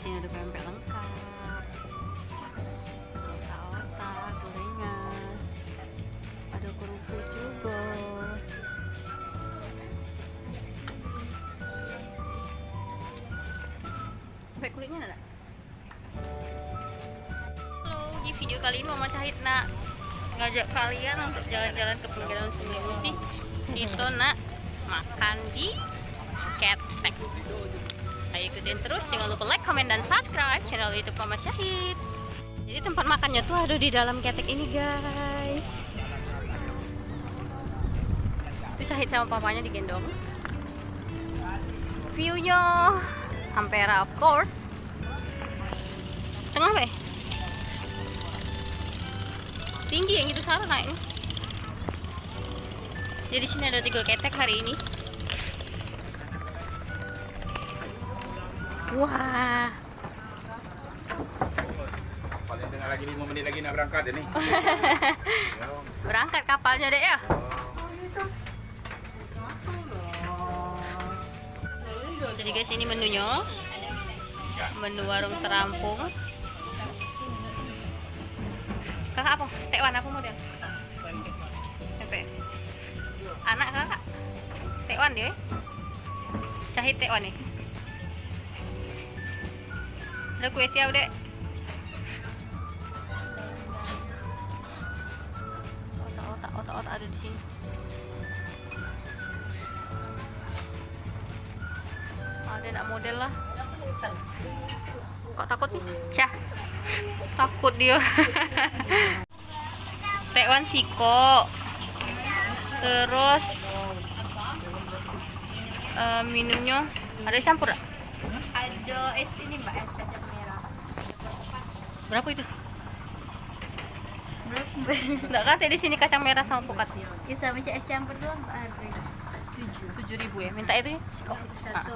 sini ada pempek lengkap, otak-otak, gorengan, ada kerupuk juga. Pempek kulitnya ada. Halo, di video kali ini Mama Syahid nak ngajak kalian untuk jalan-jalan ke pinggiran Sungai Musi. Kita nak makan di Ketek. Ayo ikutin terus, jangan lupa like, comment, dan subscribe channel YouTube Mama Syahid. Jadi tempat makannya tuh ada di dalam Ketek ini guys. Itu Syahid sama papanya digendong. Viewnya Ampera of course. Tengah be? Tinggi yang itu sana naiknya. Jadi sini ada 3 ketek hari ini. Wah. Paling tengah lagi 5 menit lagi nak berangkat ini. Berangkat kapalnya deh ya. Jadi guys, ini menunya. Menu warung terampung. Kakak apa? Tekwan aku model. Tempe. Anak kakak. Tekwan dia. Syahid tekwan nih. Ada kue tiaw dek. Otak-otak ada di sini. Ada nak model lah. Kok takut sih? Syah. Takut dia. Tekwan siko. Terus minumnya ada campur gak? Ada es ini mbak, es kacang merah. Berapa itu? Berapa? Enggak kate di sini kacang merah sama pukatnya. Ya sama es campur doang mbak, harga 7.000 ya. Minta itu ya, siko. satu.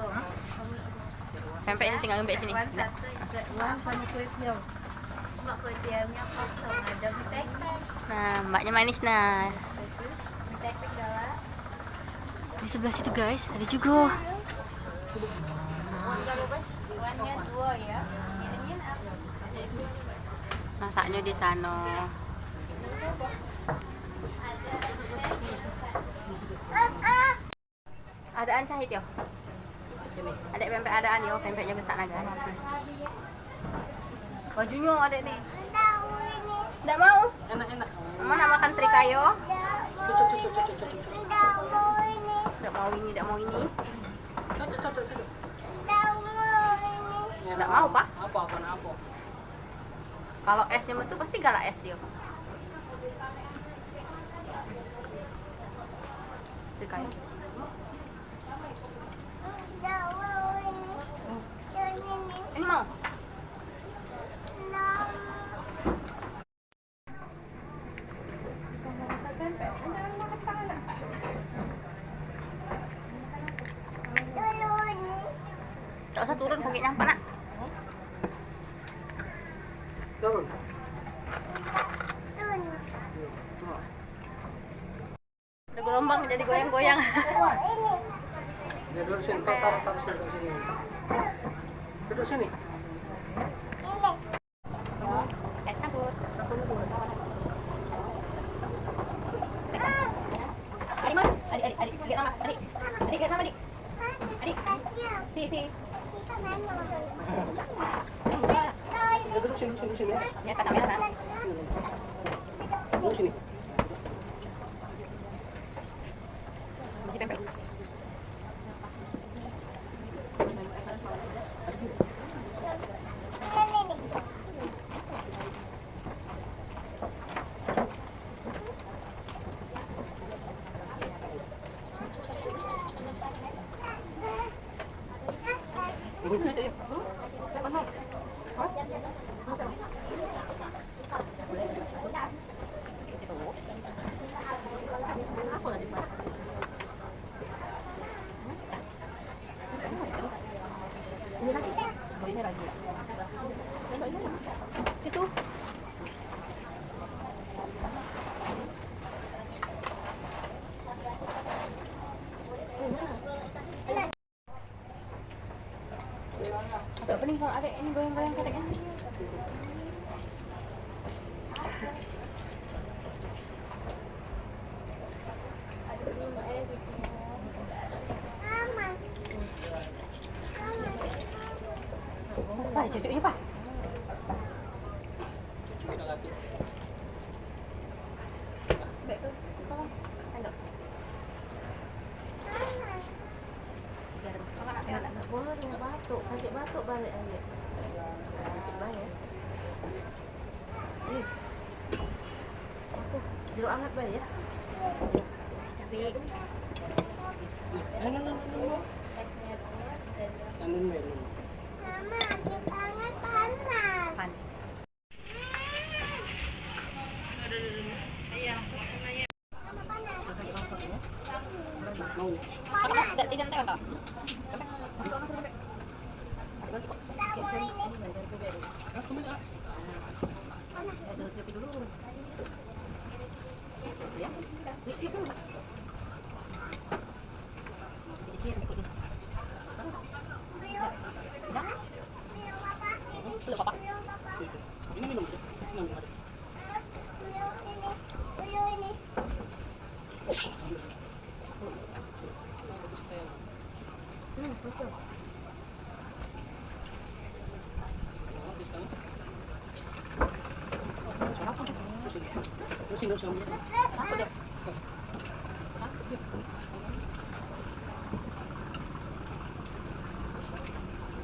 Pempeknya tinggal ngambil sini. Wan satu, wan sama kue tiaw. Mbak kue tiawnya kosong, ada mie tek. Nah, mbaknya manis nah. Mie tek galak. Di sebelah situ guys, ada juga. Wannya 2 ya. Minumnya apa? Masaknya di sana. Adaan Syahid yo. Adek pempek adaan yo, pempeknya besar lah guys. Bajunya adek nih. Enggak mau? Enak-enak. Mama nak makan serikayo. Cocok. Enggak mau ini, enggak mau ini. Cocok. Enggak mau, Pak. Apa? Kalau esnya betul pasti galak es dia. Serikayo. Ini mau? Tak usah turun pakai nyampak nak. Turun. Ada gelombang jadi goyang-goyang. Ya duduk sini, taruh sini. Duduk sini. Es campur. Adik mana? Adik. Lihat mama. Adik, lihat mama, adik. Adik. Si. Ya duduk sini. Lihat kacang merah. Duduk sini. Biji pempek. Tisu. nih kalau ada ini goyang-goyang keteknya. Pak, cucuknya Pak. Baik tuh, tolong. Ayo. Segar. Makan apa ya? Boleh dengan batuk, kasih batuk balik aja. Bikin banyak. Ih. Aku jeruk hangat baik ya. Si cabai. Pan. Tidak tahu tak?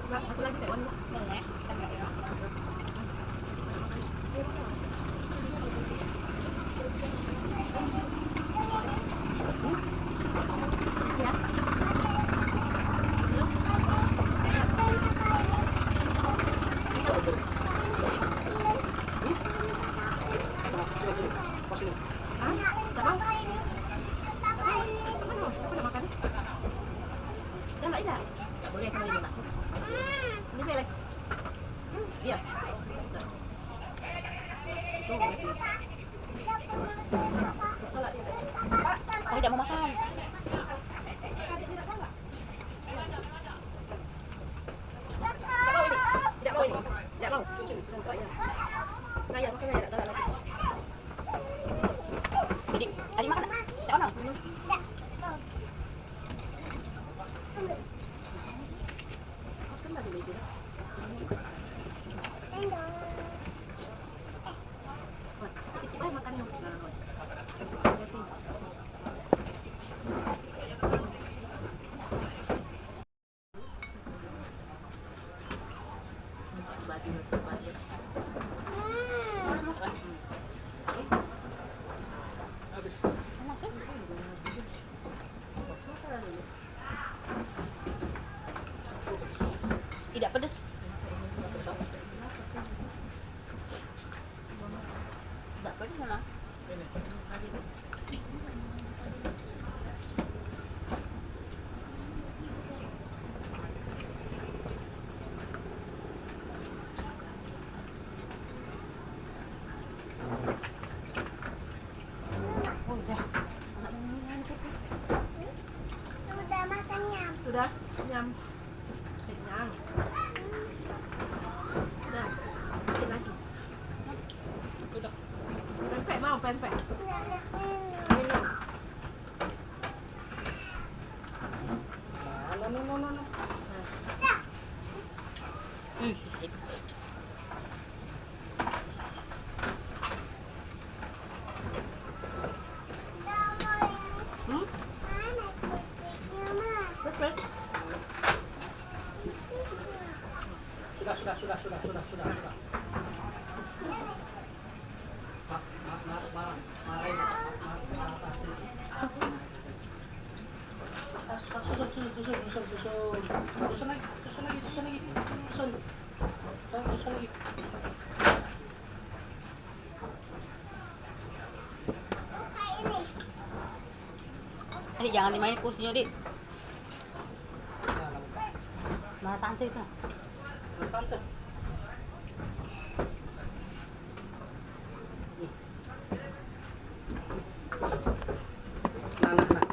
Satu lagi tak Wan? Boleh. Boleh kalau ini nak. Ini saya lagi. Iya. Oh, tidak mau makan. Tidak mau ini. Tidak mau. Ayah makan ayah tak lagi. Jadi, tadi makan tak? Tak mau? Kecil-kecil aja makannya. Tidak pedas. Tidak pedas memang. Sudah nyam. Kenyang. Sudah. Bikin lagi. Pempek mau pempek. Minum. No. Pempek. Sudah. Susun lagi. Adik, jangan dimainin kursinya, Dik. Mana tante itu? Tante. Nah.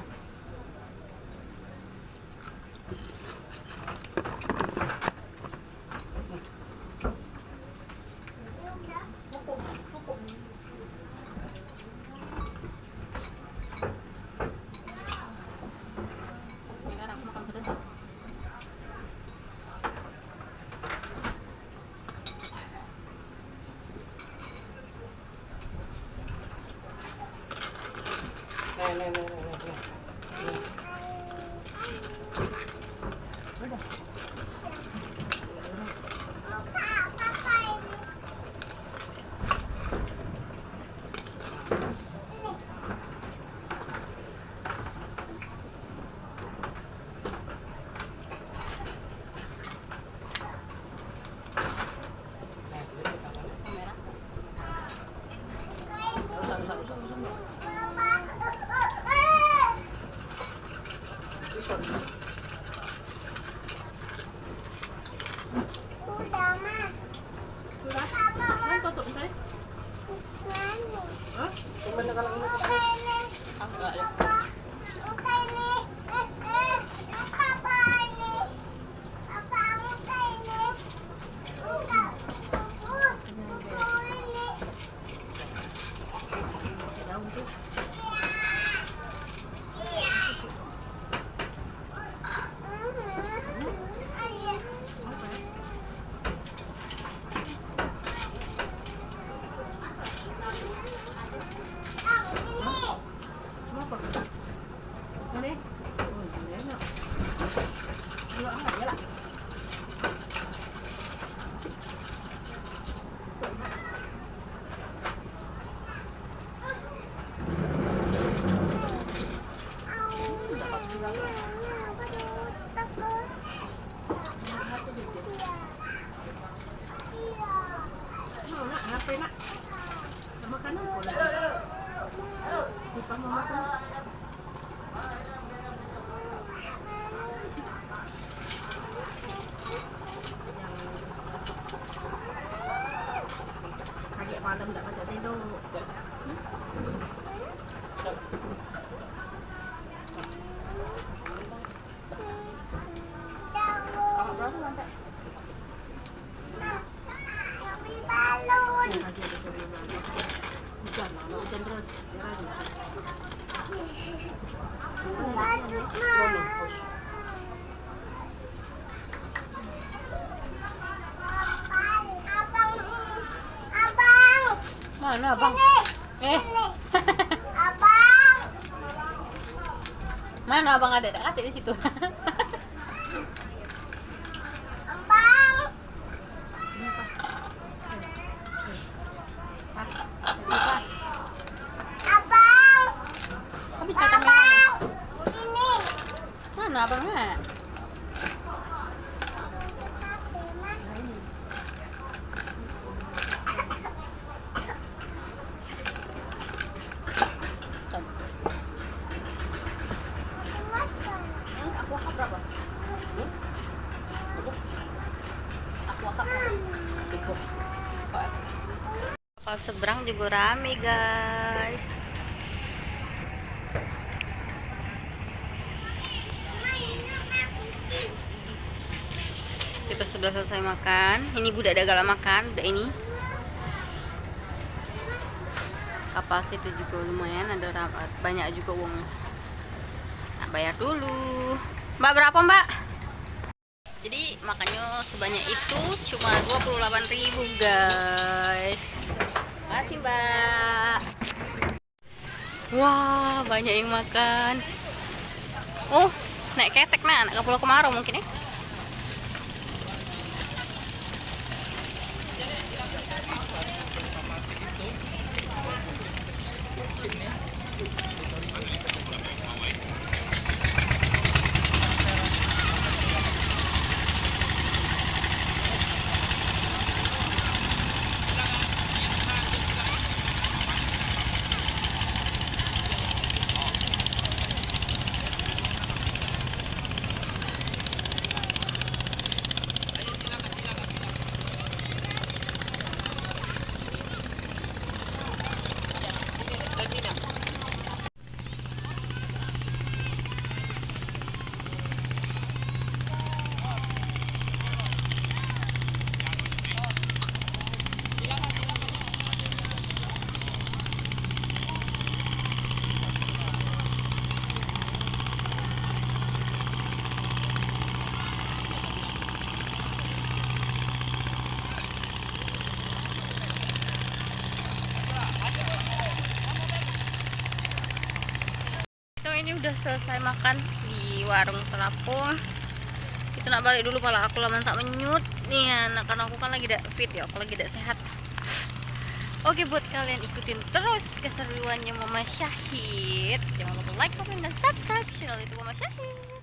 Malam tak macam tidur. Berapa lantai? Hujan lah, hujan deras. Mana abang? Abang. Mana abang ada? Tak kata di situ. Abang. Abang. Habis kata mana? Ini. Mana abang nak? Kapal seberang juga rame guys. Kita sudah selesai makan. Ini budak ada galak makan, budak ini. Kapal situ juga lumayan, ada banyak juga uangnya. Nah, bayar dulu. Mbak berapa mbak? Jadi makannya sebanyak itu cuma 28.000 guys. Makasih mbak. Wah banyak yang makan. Oh naik ketek nah, naik ke Pulau Kemarau mungkin ya. ini udah selesai makan di warung terapung. Itu nak balik dulu, malah aku lama tak menyut nih anak, karena aku kan lagi tidak fit ya, aku lagi tidak sehat. Oke, buat kalian ikutin terus keseruannya Mama Syahid, jangan lupa like, comment, dan subscribe channel itu Mama Syahid.